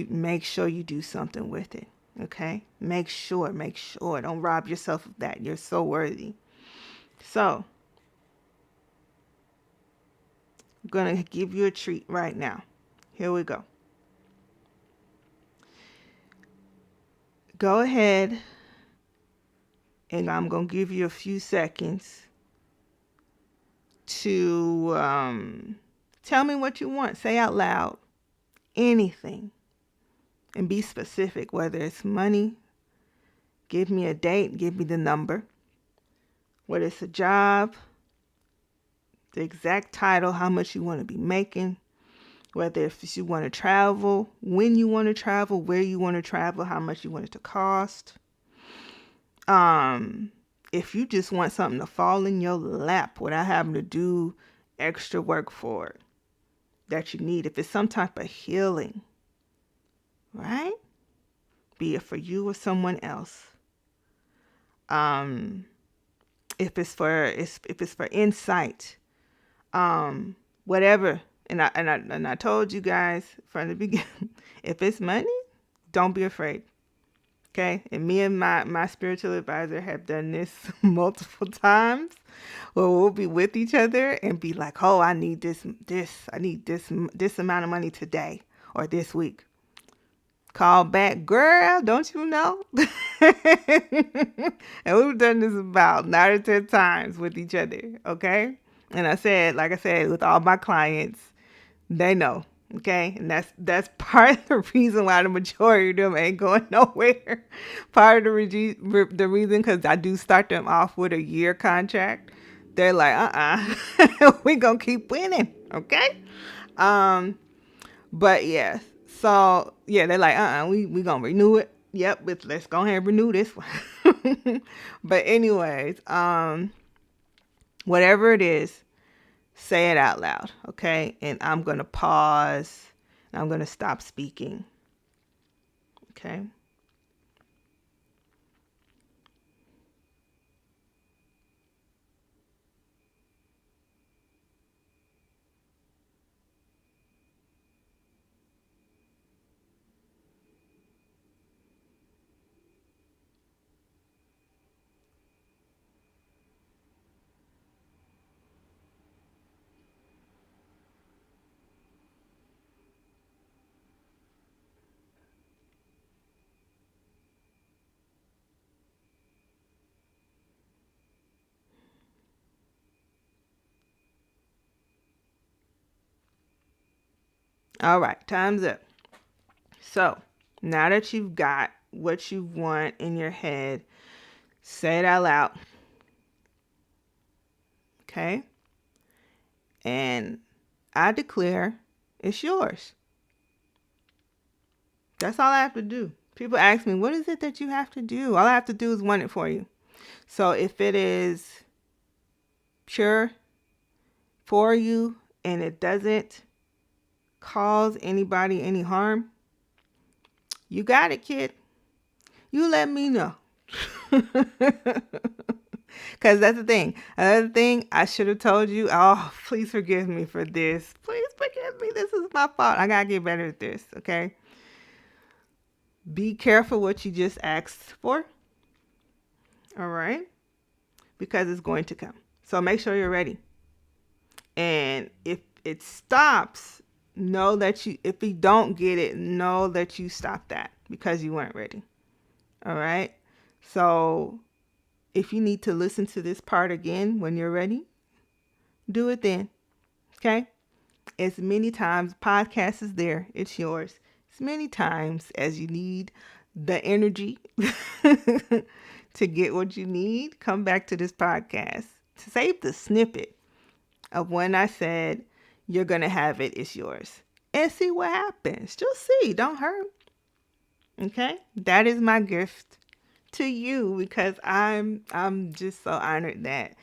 Make sure you do something with it, okay? Make sure. Don't rob yourself of that. You're so worthy. So, I'm going to give you a treat right now. Here we go. Go ahead, and I'm going to give you a few seconds to tell me what you want. Say out loud anything, and be specific, whether it's money. Give me a date, give me the number. Whether it's a job, the exact title, how much you want to be making, whether if you want to travel, when you want to travel, where you want to travel, how much you want it to cost. If you just want something to fall in your lap without having to do extra work for it that you need, if it's some type of healing, right? Be it for you or someone else. If it's for insight, whatever. And I told you guys from the beginning, if it's money, don't be afraid. Okay? And me and my spiritual advisor have done this multiple times where we'll be with each other and be like, oh, I need this amount of money today or this week. Call back, girl, don't you know? And we've done this about 9 or 10 times with each other, okay? And like I said, with all my clients, they know, okay? And that's part of the reason why the majority of them ain't going nowhere. Part of the reason, because I do start them off with a year contract. they're like, we gonna keep winning, okay? But yeah, so yeah, they're like, we gonna renew it. Yep, let's go ahead and renew this one. But anyways, whatever it is, say it out loud, okay? And I'm gonna pause. And I'm gonna stop speaking, okay? All right, time's up. So now that you've got what you want in your head, say it out loud. Okay? And I declare it's yours. That's all I have to do. People ask me, what is it that you have to do? All I have to do is want it for you. So if it is pure for you and it doesn't cause anybody any harm, you got it, kid. You let me know. Because that's the thing. Another thing I should have told you. Oh, please forgive me for this. Please forgive me. This is my fault. I got to get better at this, okay? Be careful what you just asked for. All right? Because it's going to come. So make sure you're ready. And if it stops, know that if you don't get it, know that you stopped that because you weren't ready. All right? So if you need to listen to this part again when you're ready, do it then. Okay? As many times, podcast is there. It's yours. As many times as you need the energy to get what you need, come back to this podcast. To save the snippet of when I said you're going to have it, it's yours. And see what happens. Just see. Don't hurt. Okay? That is my gift to you because I'm just so honored that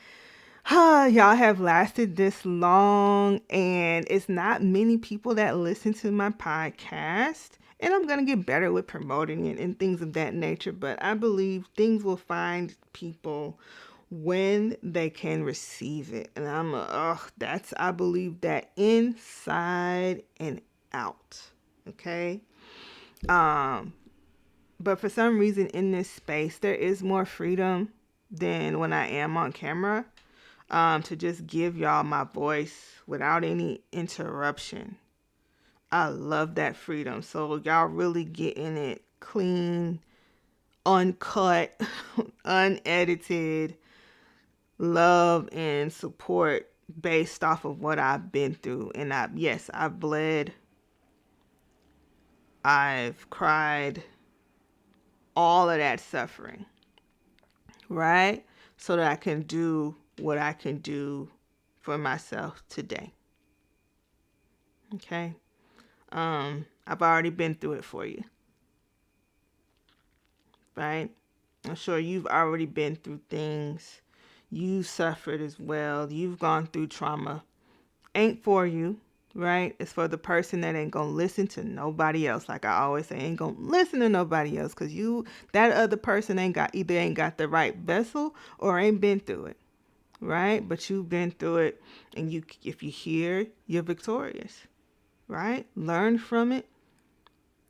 y'all have lasted this long, and it's not many people that listen to my podcast, and I'm going to get better with promoting it and things of that nature, but I believe things will find people when they can receive it. And I believe that inside and out. Okay? But for some reason in this space, there is more freedom than when I am on camera, to just give y'all my voice without any interruption. I love that freedom. So y'all really getting it clean, uncut, unedited love and support based off of what I've been through. And I've bled, I've cried, all of that suffering, right? So that I can do what I can do for myself today. Okay? I've already been through it for you. Right? I'm sure you've already been through things. You suffered as well. You've gone through trauma. Ain't for you, right? It's for the person that ain't gonna listen to nobody else. Like I always say, ain't gonna listen to nobody else, because that other person ain't got the right vessel or ain't been through it, right? But you've been through it, and if you hear, you're victorious, right? Learn from it.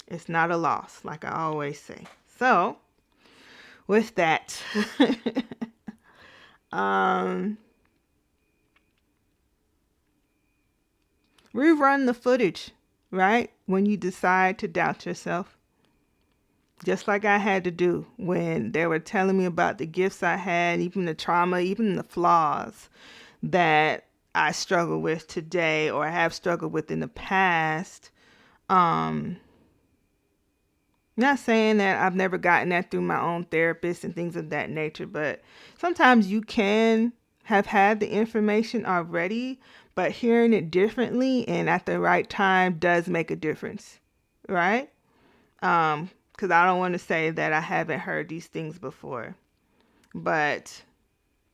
It's not a loss, like I always say. So with that, rerun the footage, right? When you decide to doubt yourself. Just like I had to do when they were telling me about the gifts I had, even the trauma, even the flaws that I struggle with today or have struggled with in the past. Not saying that I've never gotten that through my own therapist and things of that nature, but sometimes you can have had the information already, but hearing it differently and at the right time does make a difference, right? Because I don't want to say that I haven't heard these things before. But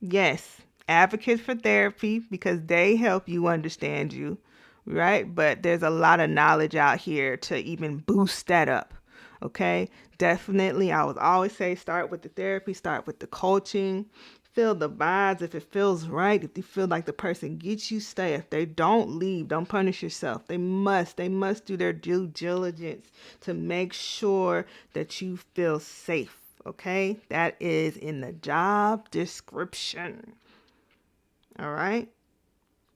yes, advocates for therapy because they help you understand you, right? But there's a lot of knowledge out here to even boost that up. Okay, definitely. I would always say start with the therapy, start with the coaching, feel the vibes. If it feels right, if you feel like the person gets you, stay. If they don't, leave. Don't punish yourself. They must do their due diligence to make sure that you feel safe. Okay, that is in the job description. All right,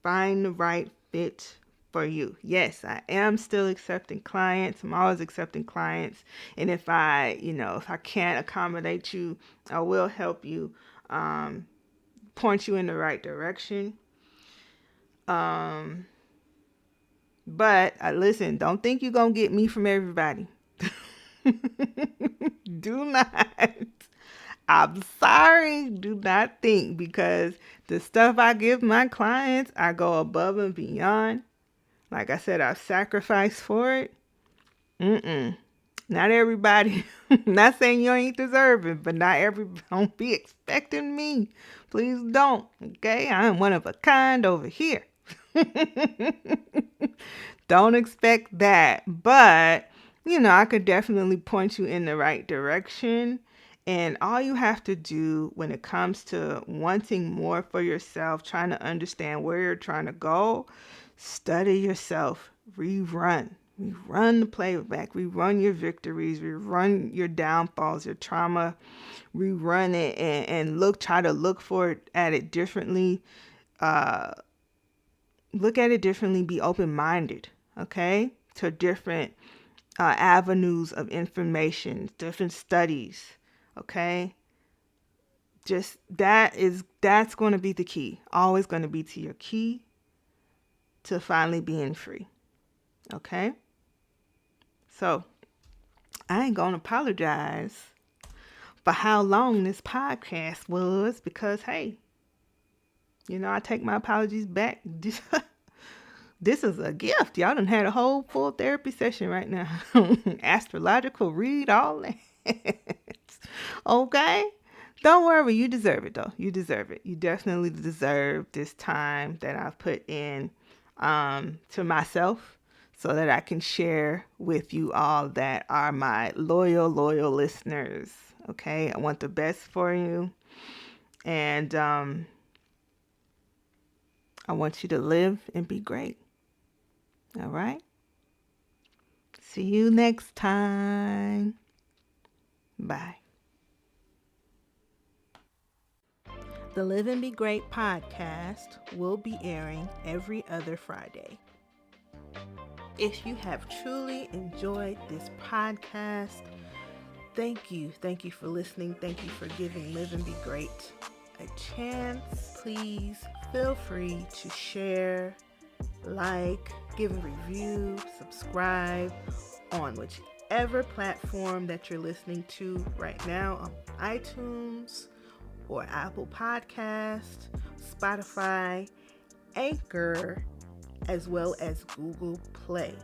find the right fit for you. Yes, I am still accepting clients. I'm always accepting clients. And if I can't accommodate you, I will help you, point you in the right direction. But listen, don't think you're going to get me from everybody. Do not. I'm sorry. Do not think, because the stuff I give my clients, I go above and beyond. Like I said, I've sacrificed for it. Not everybody. Not saying you ain't deserving, but not everybody. Don't be expecting me. Please don't. Okay? I am one of a kind over here. Don't expect that. But, I could definitely point you in the right direction. And all you have to do when it comes to wanting more for yourself, trying to understand where you're trying to go, study yourself, rerun the playback, rerun your victories, rerun your downfalls, your trauma, rerun it and try to look at it differently. Look at it differently, be open-minded, okay, to different avenues of information, different studies, okay? Just that's going to be the key. Always going to be to your key to finally being free, okay? So I ain't going to apologize for how long this podcast was, because, hey, I take my apologies back. This is a gift. Y'all done had a whole full therapy session right now. Astrological read, all that. Okay? Don't worry. You deserve it, though. You deserve it. You definitely deserve this time that I've put in to myself so that I can share with you all that are my loyal listeners. Okay? I want the best for you. And I want you to live and be great. All right? See you next time. Bye. The Live and Be Great podcast will be airing every other Friday. If you have truly enjoyed this podcast, thank you. Thank you for listening. Thank you for giving Live and Be Great a chance. Please feel free to share, like, give a review, subscribe on whichever platform that you're listening to right now, on iTunes or Apple Podcast, Spotify, Anchor, as well as Google Play.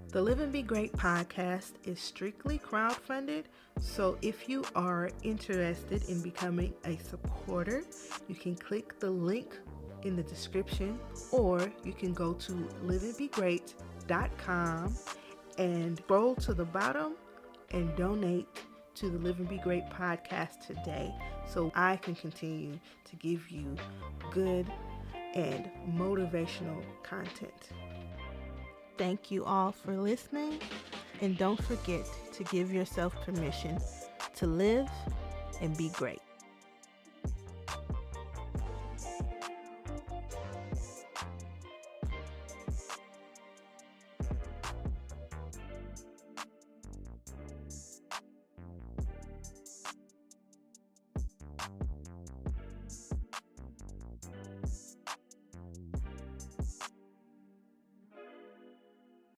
The Live and Be Great podcast is strictly crowdfunded, so if you are interested in becoming a supporter, you can click the link in the description, or you can go to liveandbegreat.com and scroll to the bottom and donate to the Live and Be Great podcast today, so I can continue to give you good and motivational content. Thank you all for listening, and don't forget to give yourself permission to live and be great.